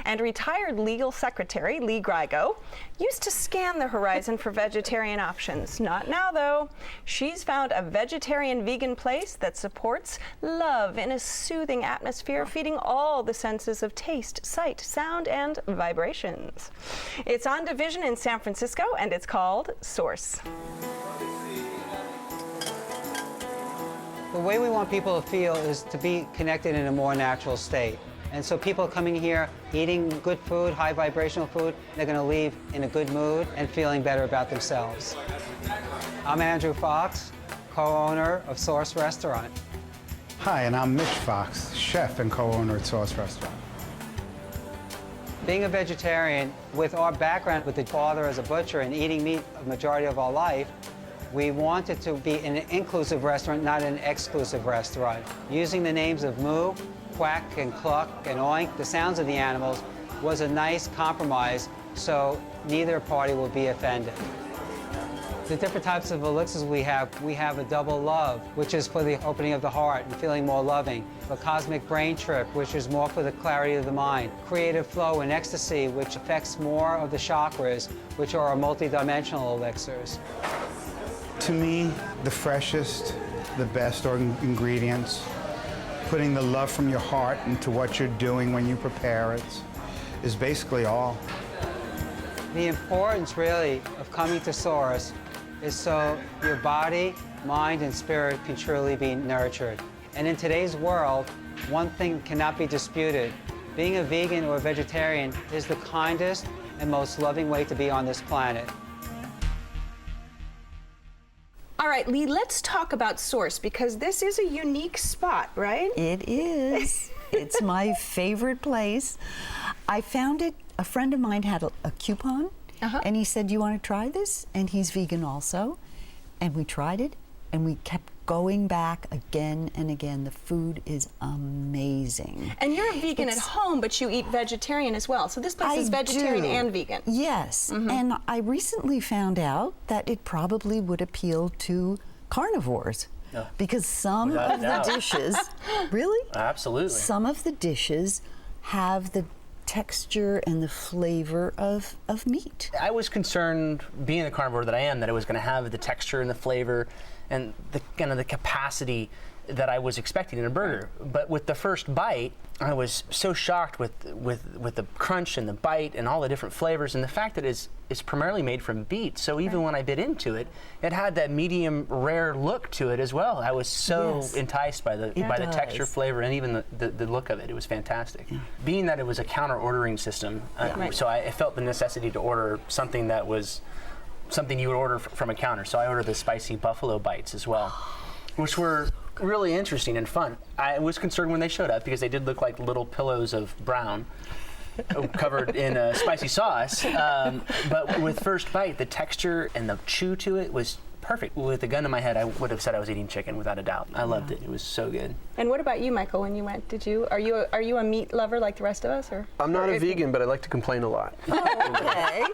And retired legal secretary Lee Grigo used to scan the horizon for vegetarian options. Not now, though. She's found a vegetarian-vegan place that supports love in a soothing atmosphere, feeding all the senses of taste, sight, sound, and vibrations. It's on Division in San Francisco, and it's called Source. The way we want people to feel is to be connected in a more natural state. And so people coming here, eating good food, high vibrational food, they're going to leave in a good mood and feeling better about themselves. I'm Andrew Fox, co-owner of Source Restaurant. Hi, and I'm Mitch Fox, chef and co-owner at Source Restaurant. Being a vegetarian, with our background with the father as a butcher and eating meat a majority of our life, we wanted to be an inclusive restaurant, not an exclusive restaurant. Using the names of moo, quack, and cluck, and oink, the sounds of the animals, was a nice compromise so neither party will be offended. The different types of elixirs we have a double love, which is for the opening of the heart and feeling more loving. A cosmic brain trip, which is more for the clarity of the mind. Creative flow and ecstasy, which affects more of the chakras, which are our multidimensional elixirs. To me, the freshest, the best ingredients, putting the love from your heart into what you're doing when you prepare it, is basically all. The importance, really, of coming to Source is so your body, mind, and spirit can truly be nurtured. And in today's world, one thing cannot be disputed. Being a vegan or a vegetarian is the kindest and most loving way to be on this planet. All right, Lee, let's talk about Source, because this is a unique spot, right? It is. It's my favorite place. I found it, a friend of mine had a coupon, and he said, "You want to try this?" And he's vegan also. And we tried it, and we kept going back again and again. The food is amazing. And you're a vegan at home, but you eat vegetarian as well. So this place is vegetarian and vegan. Yes, and I recently found out that it probably would appeal to carnivores. Because some of the dishes, really? Absolutely. Some of the dishes have the texture and the flavor of meat. I was concerned, being the carnivore that I am, that it was going to have the texture and the flavor and the kind of the capacity that I was expecting in a burger. But with the first bite, I was so shocked with the crunch and the bite and all the different flavors, and the fact that it's primarily made from beet. So even when I bit into it, it had that medium rare look to it as well. I was so enticed by the texture, flavor, and even the look of it. It was fantastic. Being that it was a counter ordering system, so I felt the necessity to order something that was something you would order from a counter. So I ordered the spicy buffalo bites as well, which were really interesting and fun. I was concerned when they showed up because they did look like little pillows of brown covered in a spicy sauce. But with first bite, the texture and the chew to it was perfect. With a gun to my head, I would have said I was eating chicken without a doubt. I loved it. It was so good. And what about you, Michael, when you went? Are you a meat lover like the rest of us? Or I'm not a vegan, but I like to complain a lot. Okay.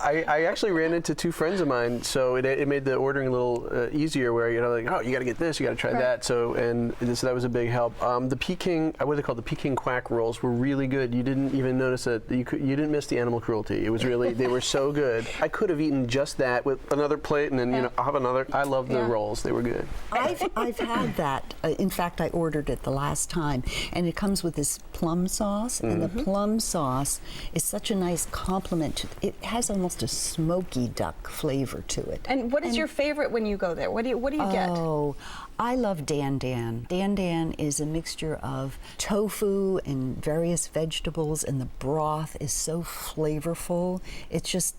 I actually ran into two friends of mine, so it made the ordering a little easier, where like, oh, you got to get this, you got to try that. So that was a big help. The Peking, what are they called? The Peking quack rolls were really good. You didn't even notice that you didn't miss the animal cruelty. It was really, they were so good. I could have eaten just that with another plate, and then I'll have another. I love the rolls. They were good. I've had that. In fact, I ordered it the last time, and it comes with this plum sauce, and the plum sauce is such a nice complement to it. Has almost a smoky duck flavor to it. And what is your favorite when you go there? What do you get? Oh, I love Dan Dan. Dan Dan is a mixture of tofu and various vegetables, and the broth is so flavorful. It's just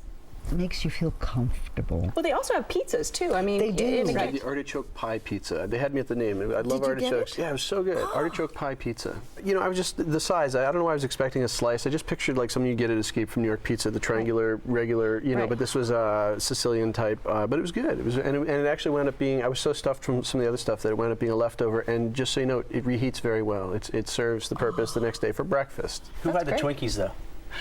makes you feel comfortable. Well, they also have pizzas too. I mean, they do. I had the artichoke pie pizza. They had me at the name. I love artichokes. Yeah, it was so good. Artichoke pie pizza. You know, I was just the size. I don't know why I was expecting a slice. I just pictured like something you get at Escape from New York Pizza, the triangular, regular. You know, but this was Sicilian type. But it was good. It was, and it actually wound up being. I was so stuffed from some of the other stuff that it wound up being a leftover. And just so you know, it reheats very well. It serves the purpose the next day for breakfast. Who had the Twinkies though?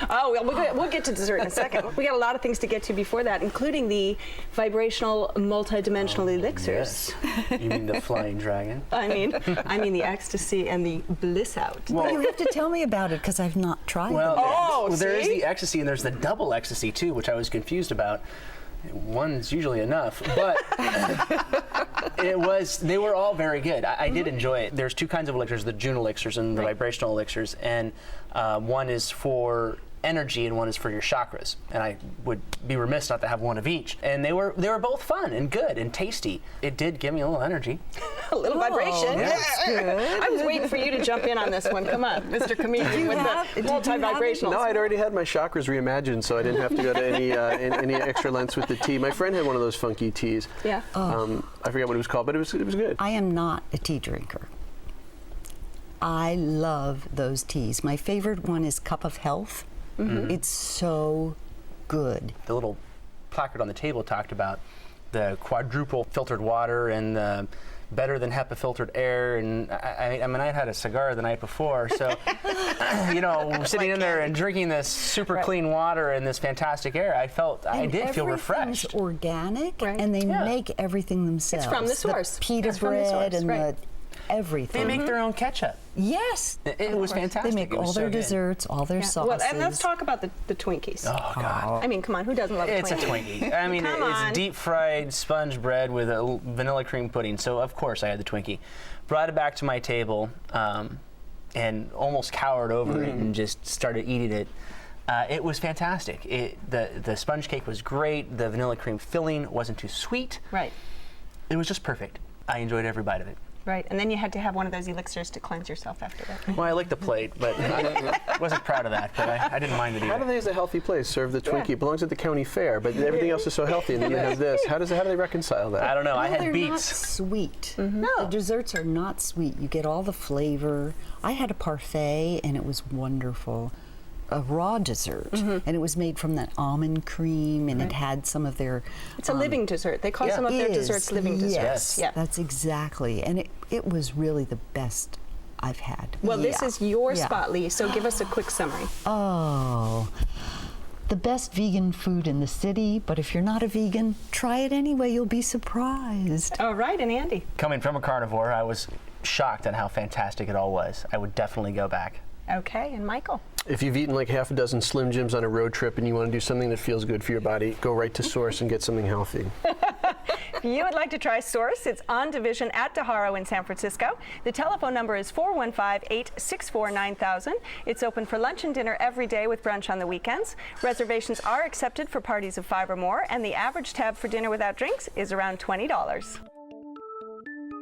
Oh, well, we'll get to dessert in a second. We got a lot of things to get to before that, including the vibrational multi-dimensional elixirs. Yes. You mean the flying dragon? I mean the ecstasy and the bliss out. Well, you have to tell me about it because I've not tried Well, them. there is see? the ecstasy and there's the double ecstasy too, which I was confused about. One's usually enough, but they were all very good. I did enjoy it. There's two kinds of elixirs, the June elixirs and the vibrational elixirs, and one is for energy and one is for your chakras. And I would be remiss not to have one of each. And they were both fun and good and tasty. It did give me a little energy. A little vibration. That's good. I was waiting for you to jump in on this one. Come on, Mr. Comedian with the multi-vibrational. No, I'd already had my chakras reimagined, so I didn't have to go to any extra lengths with the tea. My friend had one of those funky teas. Yeah. I forget what it was called, but it was good. I am not a tea drinker. I love those teas. My favorite one is Cup of Health. Mm-hmm. It's so good. The little placard on the table talked about the quadruple filtered water and the better than HEPA filtered air, and I mean I had a cigar the night before, so sitting in there and drinking this super clean water and this fantastic air, I did feel refreshed. Everything's organic, Right. and they make everything themselves. It's from the source. The pita It's from the bread source, and right. everything. They make their own ketchup. Yes. It was fantastic. They make It was all their so good. desserts, all their sauces. Well, and let's talk about the Twinkies. Oh God. I mean, come on, who doesn't love a It's a Twinkie? Twinkie. I mean, Come on. it's deep fried sponge bread with a vanilla cream pudding. So of course I had the Twinkie. Brought it back to my table and almost cowered over it and just started eating it. It was fantastic. The sponge cake was great. The vanilla cream filling wasn't too sweet. Right. It was just perfect. I enjoyed every bite of it. Right, and then you had to have one of those elixirs to cleanse yourself after that. Well, I licked the plate, but I wasn't proud of that. But I didn't mind it How do either. they, as a healthy place, serve the Twinkie? It belongs at the county fair, but everything else is so healthy, and then they have this. How do they reconcile that? I don't know. I had they're not beets. sweet. No. The desserts are not sweet. You get all the flavor. I had a parfait, and it was wonderful. A raw dessert, and it was made from that almond cream, and it had some of their. It's a living dessert. They call Yeah. some of their is, desserts living desserts. Yes, Yeah. that's exactly, and it was really the best I've had. Well, this Yeah. is your Yeah. spot, Lee, so give us a quick summary. Oh, the best vegan food in the city, but if you're not a vegan, try it anyway. You'll be surprised. All right, and Andy. Coming from a carnivore, I was shocked at how fantastic it all was. I would definitely go back. Okay, and Michael. If you've eaten like half a dozen Slim Jims on a road trip and you want to do something that feels good for your body, go right to Source and get something healthy. If you would like to try Source, it's on Division at DeHaro in San Francisco. The telephone number is 415-864-9000. It's open for lunch and dinner every day with brunch on the weekends. Reservations are accepted for parties of 5 or more, and the average tab for dinner without drinks is around $20.